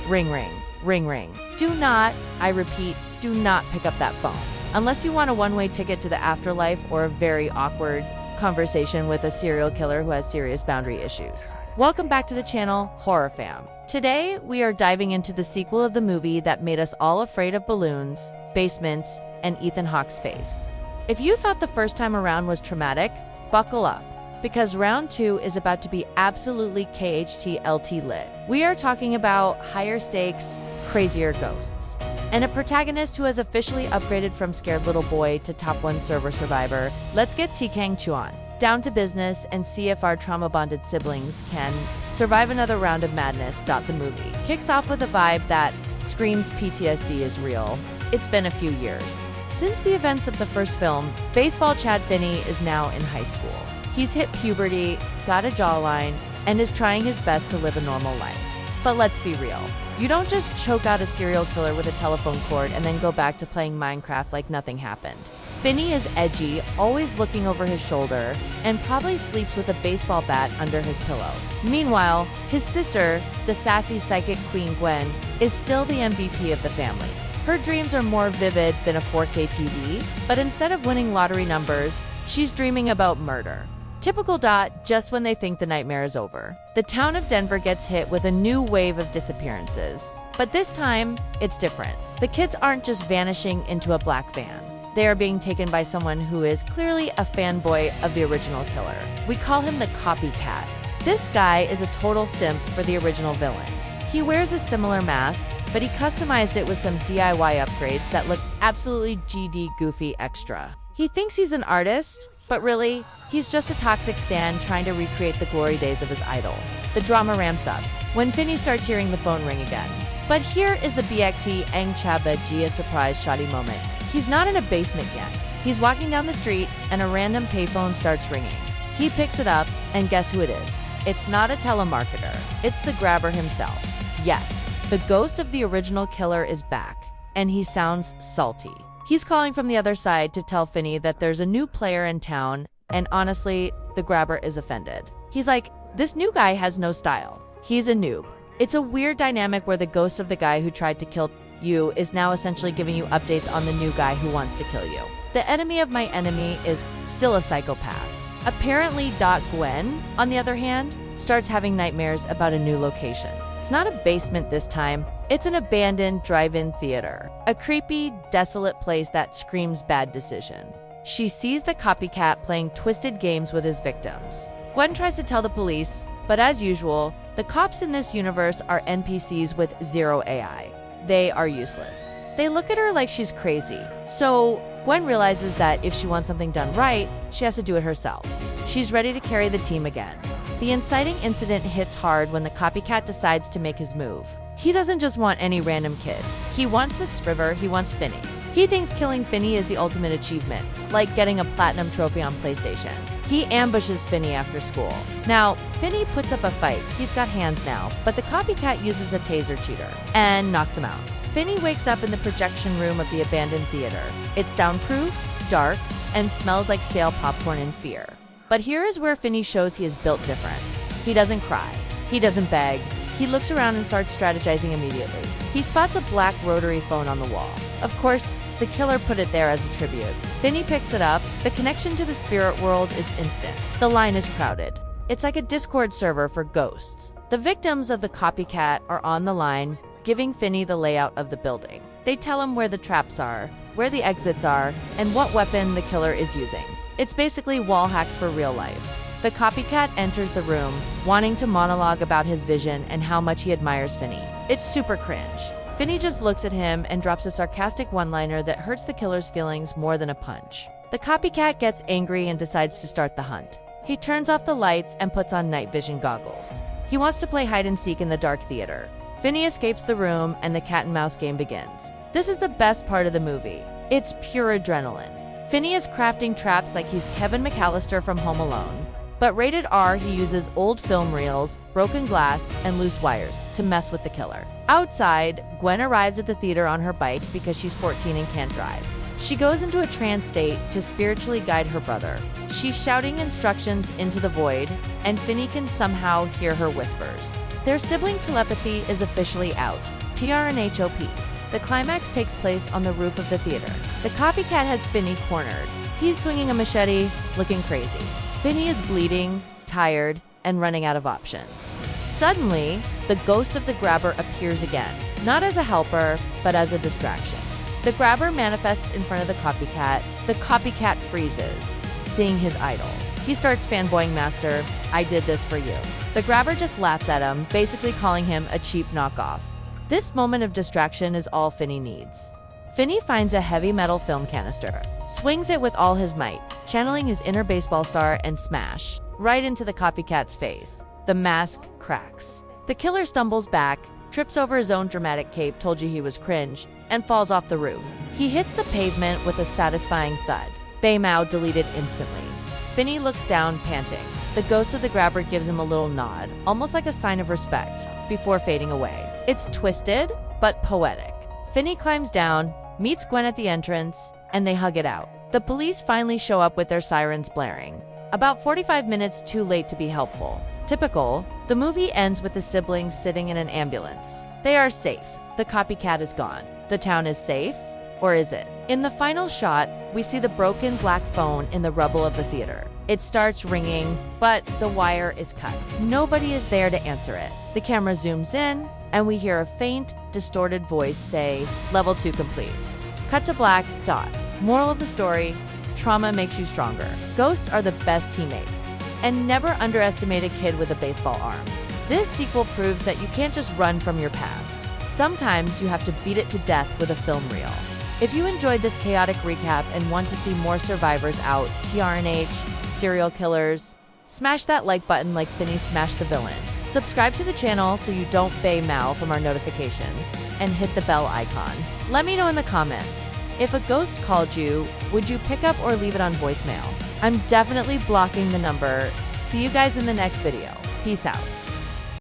Ring, ring, ring, ring. Do not, I repeat, do not pick up that phone. Unless you want a one-way ticket to the afterlife or a very awkward conversation with a serial killer who has serious boundary issues. Welcome back to the channel, Horror Fam. Today, we are diving into the sequel of the movie that made us all afraid of balloons, basements, and Ethan Hawke's face. If you thought the first time around was traumatic, buckle up, because round 2 is about to be absolutely KHTLT lit. We are talking about higher stakes, crazier ghosts, and a protagonist who has officially upgraded from scared little boy to top 1 server survivor. Let's get Tikang Chuan down to business and see if our trauma-bonded siblings can survive another round of madness. The movie kicks off with a vibe that screams PTSD is real. It's been a few years since the events of the first film. Baseball Chad Finney is now in high school. He's hit puberty, got a jawline, and is trying his best to live a normal life. But let's be real. You don't just choke out a serial killer with a telephone cord and then go back to playing Minecraft like nothing happened. Finney is edgy, always looking over his shoulder, and probably sleeps with a baseball bat under his pillow. Meanwhile, his sister, the sassy psychic queen Gwen, is still the MVP of the family. Her dreams are more vivid than a 4K TV, but instead of winning lottery numbers, she's dreaming about murder. Typical. Just when they think the nightmare is over, the town of Denver gets hit with a new wave of disappearances. But this time, it's different. The kids aren't just vanishing into a black van. They are being taken by someone who is clearly a fanboy of the original killer. We call him the copycat. This guy is a total simp for the original villain. He wears a similar mask, but he customized it with some DIY upgrades that look absolutely GD goofy extra. He thinks he's an artist, but really, he's just a toxic stan trying to recreate the glory days of his idol. The drama ramps up when Finney starts hearing the phone ring again. But here is the BXT Ang Chaba Gia surprise shoddy moment. He's not in a basement yet. He's walking down the street and a random payphone starts ringing. He picks it up and guess who it is? It's not a telemarketer. It's the grabber himself. Yes, the ghost of the original killer is back, and he sounds salty. He's calling from the other side to tell Finney that there's a new player in town, and honestly, the grabber is offended. He's like, this new guy has no style. He's a noob. It's a weird dynamic where the ghost of the guy who tried to kill you is now essentially giving you updates on the new guy who wants to kill you. The enemy of my enemy is still a psychopath. Apparently, Gwen, on the other hand, starts having nightmares about a new location. It's not a basement this time. It's an abandoned drive-in theater. A creepy, desolate place that screams bad decision. She sees the copycat playing twisted games with his victims. Gwen tries to tell the police, but as usual, the cops in this universe are NPCs with zero AI. They are useless. They look at her like she's crazy. So Gwen realizes that if she wants something done right, she has to do it herself. She's ready to carry the team again. The inciting incident hits hard when the copycat decides to make his move. He doesn't just want any random kid. He wants this river, he wants Finney. He thinks killing Finney is the ultimate achievement, like getting a platinum trophy on PlayStation. He ambushes Finney after school. Now, Finney puts up a fight. He's got hands now, but the copycat uses a taser cheater and knocks him out. Finney wakes up in the projection room of the abandoned theater. It's soundproof, dark, and smells like stale popcorn and fear. But here is where Finney shows he is built different. He doesn't cry. He doesn't beg. He looks around and starts strategizing immediately. He spots a black rotary phone on the wall. Of course, the killer put it there as a tribute. Finney picks it up. The connection to the spirit world is instant. The line is crowded. It's like a Discord server for ghosts. The victims of the copycat are on the line, giving Finney the layout of the building. They tell him where the traps are, where the exits are, and what weapon the killer is using. It's basically wall hacks for real life. The copycat enters the room, wanting to monologue about his vision and how much he admires Finney. It's super cringe. Finney just looks at him and drops a sarcastic one-liner that hurts the killer's feelings more than a punch. The copycat gets angry and decides to start the hunt. He turns off the lights and puts on night vision goggles. He wants to play hide-and-seek in the dark theater. Finney escapes the room and the cat-and-mouse game begins. This is the best part of the movie. It's pure adrenaline. Finney is crafting traps like he's Kevin McAllister from Home Alone. But rated R, he uses old film reels, broken glass, and loose wires to mess with the killer. Outside, Gwen arrives at the theater on her bike because she's 14 and can't drive. She goes into a trance state to spiritually guide her brother. She's shouting instructions into the void, and Finney can somehow hear her whispers. Their sibling telepathy is officially out. TRNHOP. The climax takes place on the roof of the theater. The copycat has Finney cornered. He's swinging a machete, looking crazy. Finney is bleeding, tired, and running out of options. Suddenly, the ghost of the grabber appears again, not as a helper, but as a distraction. The grabber manifests in front of the copycat. The copycat freezes, seeing his idol. He starts fanboying Master, "I did this for you." The grabber just laughs at him, basically calling him a cheap knockoff. This moment of distraction is all Finney needs. Finney finds a heavy metal film canister, swings it with all his might, channeling his inner baseball star, and smash right into the copycat's face. The mask cracks. The killer stumbles back, trips over his own dramatic cape, "told you he was cringe," and falls off the roof. He hits the pavement with a satisfying thud. Baymao deleted instantly. Finney looks down, panting. The ghost of the grabber gives him a little nod, almost like a sign of respect, before fading away. It's twisted, but poetic. Finney climbs down, meets Gwen at the entrance, and they hug it out. The police finally show up with their sirens blaring. About 45 minutes too late to be helpful. Typical, the movie ends with the siblings sitting in an ambulance. They are safe. The copycat is gone. The town is safe? Or is it? In the final shot, we see the broken black phone in the rubble of the theater. It starts ringing, but the wire is cut. Nobody is there to answer it. The camera zooms in, and we hear a faint, distorted voice say, "Level 2 complete." Cut to black, dot. Moral of the story, trauma makes you stronger. Ghosts are the best teammates. And never underestimate a kid with a baseball arm. This sequel proves that you can't just run from your past. Sometimes you have to beat it to death with a film reel. If you enjoyed this chaotic recap and want to see more survivors out, TRNH, serial killers, smash that like button like Finney smashed the villain. Subscribe to the channel so you don't bay Mal from our notifications, and hit the bell icon. Let me know in the comments, if a ghost called you, would you pick up or leave it on voicemail? I'm definitely blocking the number. See you guys in the next video. Peace out.